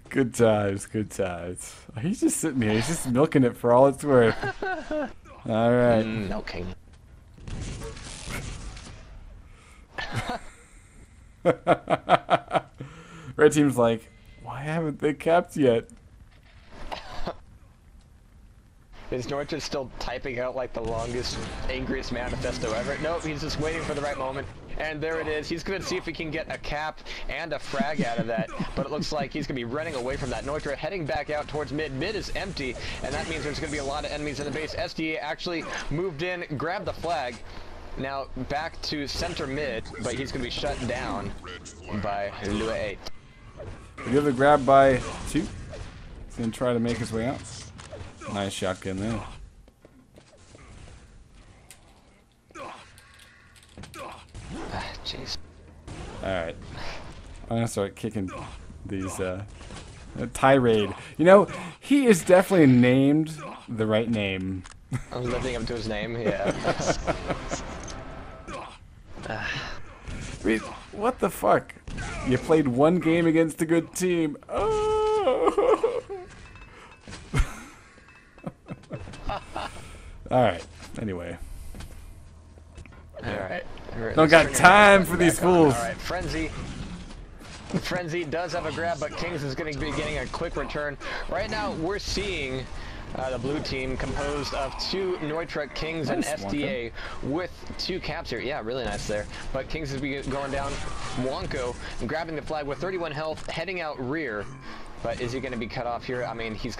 Good times, good times. He's just sitting here. He's just milking it for all it's worth. All right. Milking. Red team's like, why haven't they capped yet? Is Norwich still typing out like the longest, angriest manifesto ever? Nope, he's just waiting for the right moment. And there it is. He's going to see if he can get a cap and a frag out of that. But it looks like he's going to be running away from that. Neutra heading back out towards mid. Mid is empty, and that means there's going to be a lot of enemies in the base. SDA actually moved in, grabbed the flag. Now back to center mid, but he's going to be shut down by Lua 8. We give a grab by 2. He's going to try to make his way out. Nice shotgun there. Jeez. Alright. I'm going to start kicking these, tirade. You know, he is definitely named the right name. I'm living up to his name, yeah. Wait, what the fuck? You played one game against a good team. Oh. Alright, anyway. Alright. Don't got time for these fools. Alright, Frenzy. Frenzy does have a grab, but Kings is going to be getting a quick return. Right now, we're seeing the blue team composed of 2 Neutra Kings and SDA with 2 caps here. Yeah, really nice there. But Kings is going down. Wonko grabbing the flag with 31 health, heading out rear. But is he going to be cut off here? I mean, he's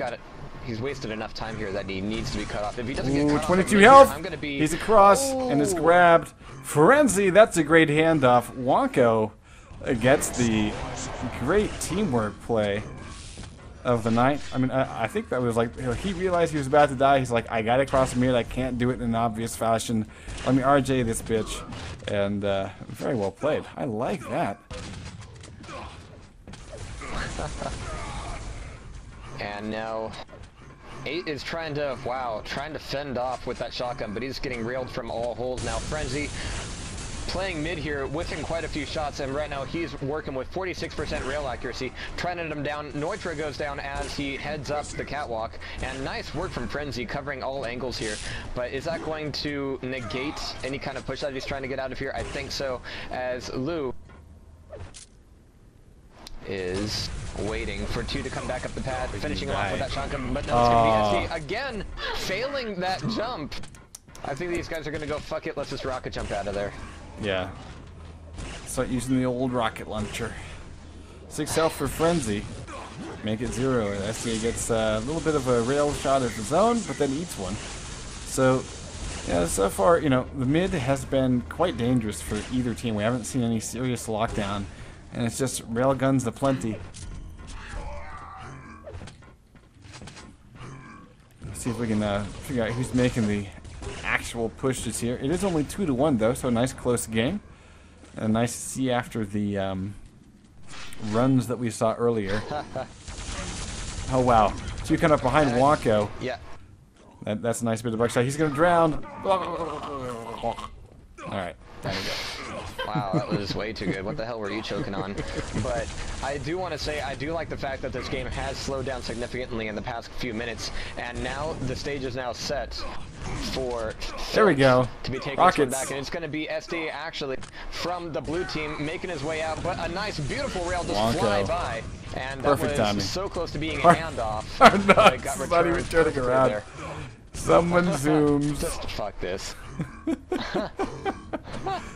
wasted enough time here that he needs to be cut off. If he doesn't get cut 22 off, health. I'm gonna be... He's across and is grabbed. Frenzy, that's a great handoff. Wonko gets the great teamwork play of the night. I mean, I think that was like, he realized he was about to die. He's like, I gotta cross mid. I can't do it in an obvious fashion. Let me RJ this bitch. And very well played. I like that. And now 8 is trying to fend off with that shotgun, but he's getting railed from all holes now. Frenzy playing mid here, whiffing quite a few shots, and right now he's working with 46% rail accuracy, trying to hit him down. Neutra goes down as he heads up the catwalk, and nice work from Frenzy covering all angles here. But is that going to negate any kind of push that he's trying to get out of here? I think so, as Lou is waiting for 2 to come back up the pad, finishing him off with that shotgun, but no, it's going to be SD again, failing that jump. I think these guys are going to go, fuck it, let's just rocket jump out of there. Yeah. Start using the old rocket launcher. 6 health for Frenzy. Make it 0, and SDA gets a little bit of a rail shot at his own, but then eats one. So, yeah, so far, you know, the mid has been quite dangerous for either team. We haven't seen any serious lockdown, and it's just rail guns aplenty. Let's see if we can figure out who's making the actual pushes here. It is only 2-1 though, so a nice close game. And nice to see after the runs that we saw earlier. Oh wow, 2 coming up behind Wonko. Yeah. That's a nice bit of buckshot. He's gonna drown. Alright, there we go. Wow, that was way too good. What the hell were you choking on? But I do want to say, I do like the fact that this game has slowed down significantly in the past few minutes, and now the stage is now set for there we go. To be taking Rockets. back, and it's going to be SD actually from the blue team making his way out, but a nice, beautiful rail just fly by, and that Perfect was timing. So close to being a handoff. Not even turning around. There. Someone zooms. Just fuck this.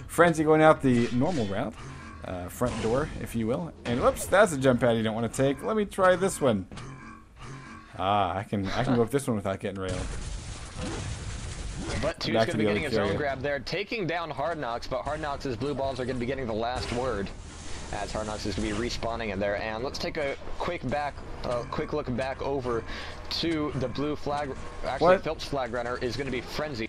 Frenzy going out the normal route. Front door, if you will. And whoops, that's a jump pad you don't want to take. Let me try this one. I can go up this one without getting railed. But 2's going to be getting his own grab there, taking down Hard Knocks, but Hard Knocks' blue balls are going to be getting the last word, as Hard Knocks is going to be respawning in there. And let's take a quick look back over to the blue flag. Actually, Phillips flag runner is going to be Frenzy.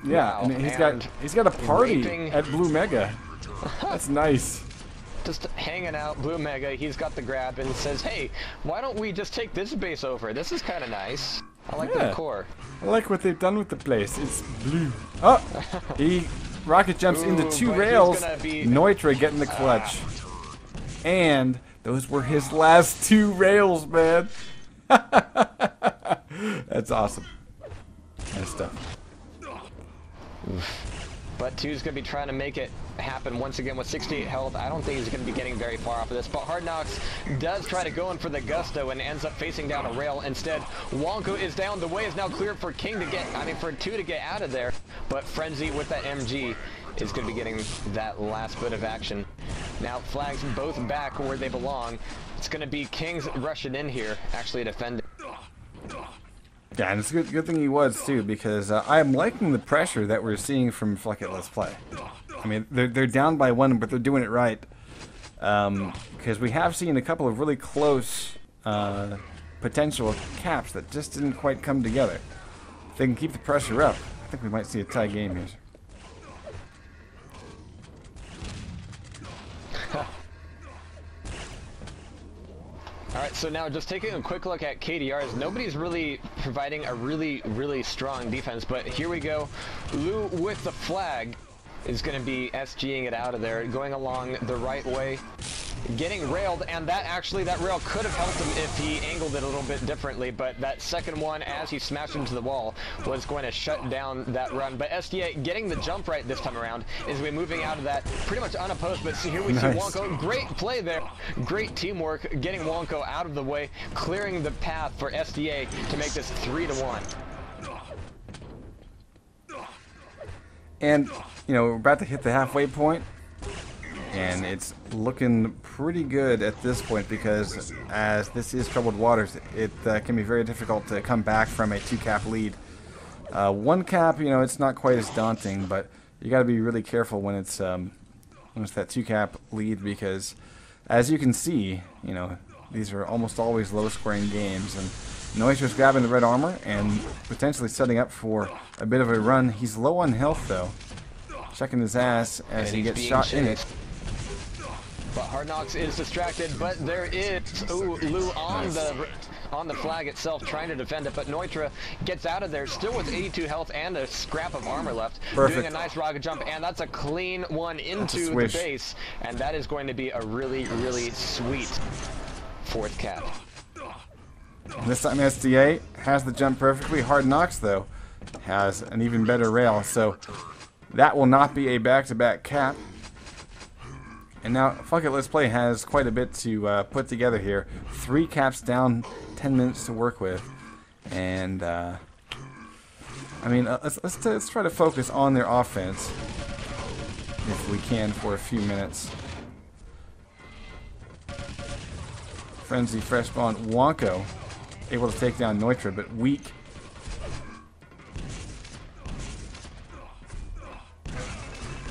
Yeah, wow. and he's got a party at Blue Mega. That's nice. Just hanging out, Blue Mega. He's got the grab and says, "Hey, why don't we just take this base over? This is kind of nice. I like the decor. I like what they've done with the place. It's blue. Oh, he rocket jumps into 2 rails. Neutra getting the clutch, and Those were his last 2 rails, man. That's awesome. Nice stuff. But 2's going to be trying to make it happen once again with 68 health. I don't think he's going to be getting very far off of this. But Hard Knocks does try to go in for the gusto and ends up facing down a rail. Instead, Wonko is down. The way is now clear for King to get, for 2 to get out of there. But Frenzy with that MG is going to be getting that last bit of action. Now flags both back where they belong. It's going to be King's rushing in here, actually defending. Yeah, and it's a good thing he was too, because I'm liking the pressure that we're seeing from Fuck It, Let's Play. I mean, they're down by 1, but they're doing it right. Because we have seen a couple of really close potential caps that just didn't quite come together. If they can keep the pressure up, I think we might see a tie game here. Alright, so now just taking a quick look at KDRs, nobody's really providing a really strong defense, but here we go. Lou with the flag is going to be SGing it out of there, going along the right way, getting railed, and that rail could have helped him if he angled it a little bit differently, but that second one, as he smashed into the wall, was going to shut down that run. But SDA getting the jump right this time around is we moving out of that pretty much unopposed, but here we see Wonko. Great play there. Great teamwork, getting Wonko out of the way, clearing the path for SDA to make this 3-1. And, you know, we're about to hit the halfway point. And it's looking pretty good at this point, because as this is troubled waters, it can be very difficult to come back from a 2-cap lead. 1 cap, you know, it's not quite as daunting, but you got to be really careful when it's that 2-cap lead, because as you can see, you know, these are almost always low-scoring games, and Neutra's grabbing the red armor and potentially setting up for a bit of a run. He's low on health though, checking his ass as he gets shot in it. But Hard Knocks is distracted, but there is Lou on the flag itself trying to defend it, but Neutra gets out of there still with 82 health and a scrap of armor left. Perfect. Doing a nice rocket jump, and that's a clean one into the base, and that is going to be a really sweet 4th cap. And this time SDA has the jump perfectly. Hard Knocks though has an even better rail, so that will not be a back-to-back cap. And now, Fuck It, Let's Play has quite a bit to put together here. 3 caps down, 10 minutes to work with. And, I mean, let's try to focus on their offense, if we can, for a few minutes. Frenzy, fresh spawn, Wonko, able to take down Neutra, but weak.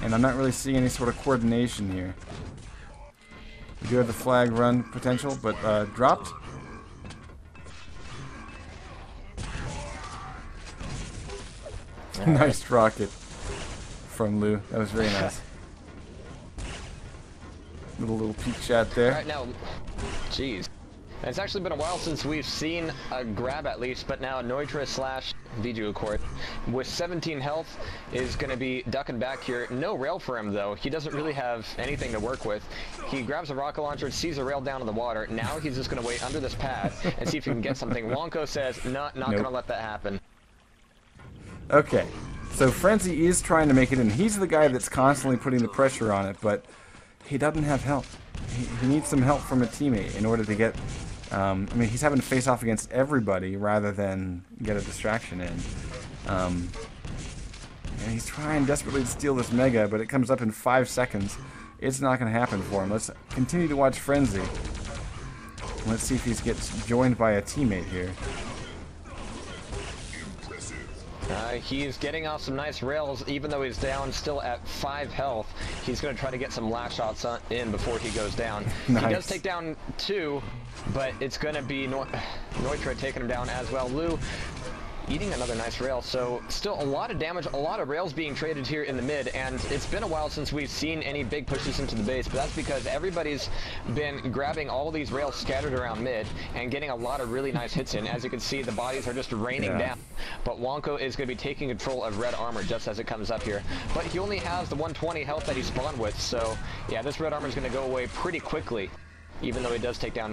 And I'm not really seeing any sort of coordination here. We do have the flag run potential, but dropped. Nice rocket from Lou. That was very nice. Little peek shot there. All right, now, jeez. It's actually been a while since we've seen a grab at least, but now Neutra / Viju, of course, with 17 health is going to be ducking back here. No rail for him, though. He doesn't really have anything to work with. He grabs a rocket launcher, sees a rail down in the water. Now he's just going to wait under this pad and see if he can get something. Wonko says, not going to let that happen. Okay, so Frenzy is trying to make it in. He's the guy that's constantly putting the pressure on it, but he doesn't have help. He needs some help from a teammate in order to get... I mean, he's having to face off against everybody rather than get a distraction in. And he's trying desperately to steal this Mega, but it comes up in 5 seconds. It's not going to happen for him. Let's continue to watch Frenzy. Let's see if he gets joined by a teammate here. He's getting off some nice rails, even though he's down still at 5 health. He's going to try to get some last shots in before he goes down. Nice. He does take down 2, but it's going to be Neutra taking him down as well. Lou eating another nice rail, so still a lot of damage, a lot of rails being traded here in the mid, and it's been a while since we've seen any big pushes into the base, but that's because everybody's been grabbing all these rails scattered around mid and getting a lot of really nice hits in. As you can see, the bodies are just raining down, but Wonko is going to be taking control of red armor just as it comes up here, but he only has the 120 health that he spawned with, so yeah, this red armor is going to go away pretty quickly. even though he does take down